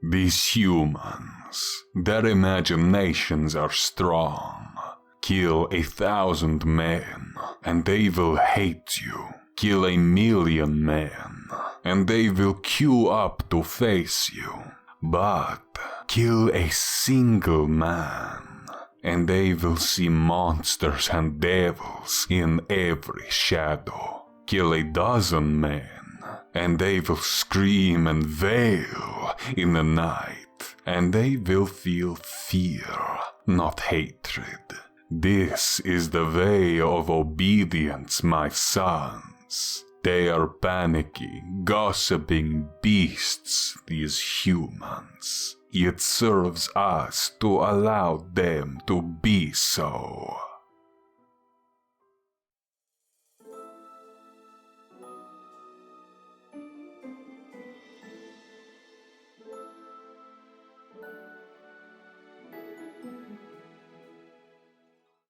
These humans, their imaginations are strong. Kill 1,000 men, and they will hate you. Kill 1,000,000 men, and they will queue up to face you. But kill a single man, and they will see monsters and devils in every shadow. Kill 12 men, and they will scream and wail in the night, and they will feel fear, not hatred. This is the way of obedience, my sons. They are panicky, gossiping beasts, these humans. It serves us to allow them to be so.